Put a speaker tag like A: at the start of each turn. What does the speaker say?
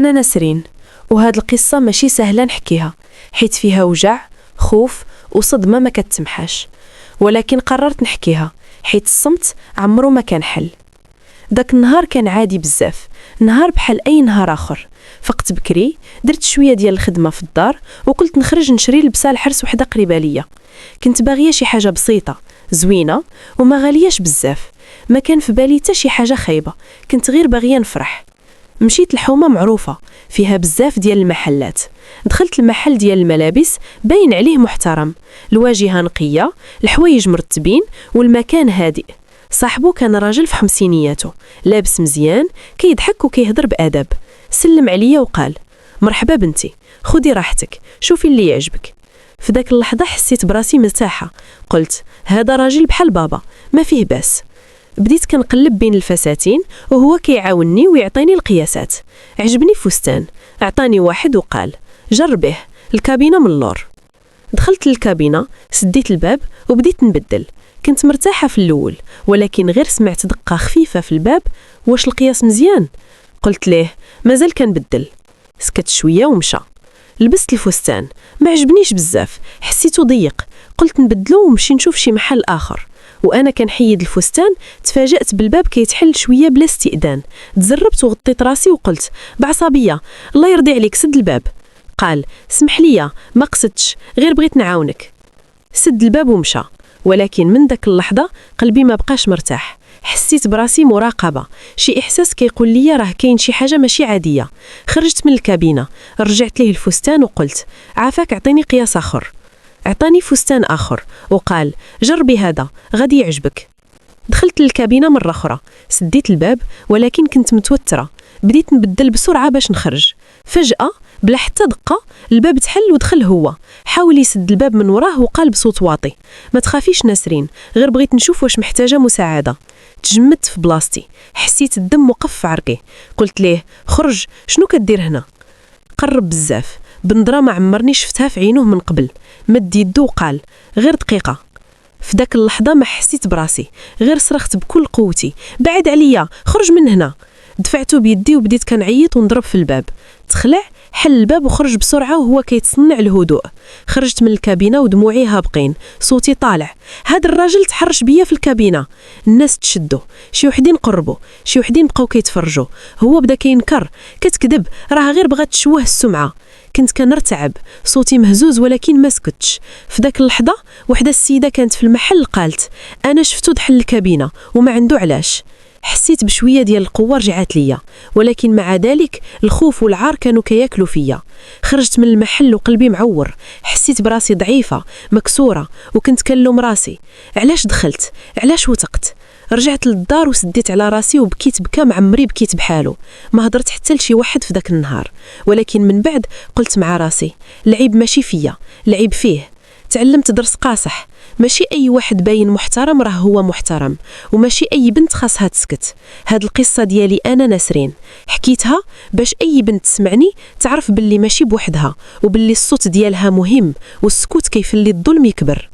A: أنا نسرين، وهاد القصة ماشي سهلة نحكيها حيت فيها وجع، خوف وصدمة ما كتسمحاش، ولكن قررت نحكيها حيت الصمت عمرو ما كان حل. داك النهار كان عادي بزاف، نهار بحال أي نهار آخر. فقت بكري، درت شوية ديال الخدمة في الدار وقلت نخرج نشري لبسة لحرس وحدة قريبة ليا. كنت باغية شي حاجة بسيطة زوينة وما غالياش بزاف، ما كان في بالي حتى شي حاجة خايبة، كنت غير باغية نفرح. مشيت لحومة معروفة فيها بزاف ديال المحلات. دخلت المحل ديال الملابس باين عليه محترم، الواجهة نقية، الحوايج مرتبين والمكان هادئ. صاحبو كان راجل في خمسينياته، لابس مزيان، كيضحك وكيهضر بأدب. سلم عليا وقال: مرحبا بنتي، خدي راحتك، شوفي اللي يعجبك. في داك اللحظة حسيت براسي مرتاحة، قلت هذا راجل بحال بابا، ما فيه باس. بديت كنقلب بين الفساتين وهو كيعاونني ويعطيني القياسات. عجبني فستان، اعطاني واحد وقال: جربيه، الكابينة من اللور. دخلت للكابينة، سديت الباب وبديت نبدل. كنت مرتاحة في الأول، ولكن غير سمعت دقة خفيفة في الباب. واش القياس مزيان؟ قلت ليه مازال كنبدل. سكت شوية ومشى. لبست الفستان، ما عجبنيش بزاف، حسيته ضيق، قلت نبدلو ومشي نشوف شي محل آخر. وأنا كنحيد الفستان تفاجأت بالباب كيتحل شوية بلا استئذان. تزربت وغطيت راسي وقلت بعصبية: الله يرضي عليك سد الباب. قال: سمح لي، ما قصدتش، غير بغيت نعاونك. سد الباب ومشى. ولكن من داك اللحظة قلبي ما بقاش مرتاح، حسيت براسي مراقبة، شي إحساس كيقول لي راه كاين شي حاجة ماشي عادية. خرجت من الكابينة، رجعت ليه الفستان وقلت: عافاك، اعطيني قياس آخر. اعطاني فستان آخر وقال: جربي هذا، غادي يعجبك. دخلت للكابينة مرة أخرى، سديت الباب، ولكن كنت متوترة. بديت نبدل بسرعة باش نخرج. فجأة بلا حتى دقة الباب تحل ودخل هو. حاول يسد الباب من وراه وقال بصوت واطي: ما تخافيش نسرين، غير بغيت نشوف واش محتاجة مساعدة. تجمدت في بلاصتي، حسيت الدم وقف في عرقي. قلت ليه: خرج، شنو كدير هنا؟ قرب بزاف، بنظرة ما عمرني شفتها في عينه من قبل. مد يدو وقال: غير دقيقة. في داك اللحظة ما حسيت براسي، غير صرخت بكل قوتي: بعد عليا، خرج من هنا. دفعته بيدي وبديت كنعيط ونضرب في الباب. تخلع، حل الباب وخرج بسرعة وهو كيتصنع الهدوء. خرجت من الكابينة ودموعي هابقين، صوتي طالع: هاد الراجل تحرش بيا في الكابينة. الناس تشدوا، شي وحدين قربوا، شي وحدين بقاو كيتفرجوا. هو بدا كينكر: كتكذب، راه غير بغات تشوه السمعة. كنت كنرتعب، صوتي مهزوز، ولكن ما سكتش. في داك اللحظة وحدة السيدة كانت في المحل قالت: أنا شفتو دحل الكابينة وما عنده علاش. حسيت بشوية ديال القوة رجعت ليا، ولكن مع ذلك الخوف والعار كانوا كياكلوا فيا. خرجت من المحل وقلبي معور، حسيت براسي ضعيفة مكسورة، وكنت كنلوم راسي: علاش دخلت، علاش وثقت. رجعت للدار وسديت على راسي وبكيت بكا معمري بكيت بحالو. ما هضرت حتى لشي واحد في داك النهار، ولكن من بعد قلت مع راسي: العيب ماشي فيا، العيب فيه. تعلمت درس قاصح، ماشي أي واحد باين محترم راه هو محترم، وماشي أي بنت خاصها تسكت. هاد القصة ديالي أنا نسرين، حكيتها باش أي بنت تسمعني تعرف باللي ماشي بوحدها، وباللي الصوت ديالها مهم، والسكوت كيفلي الظلم يكبر.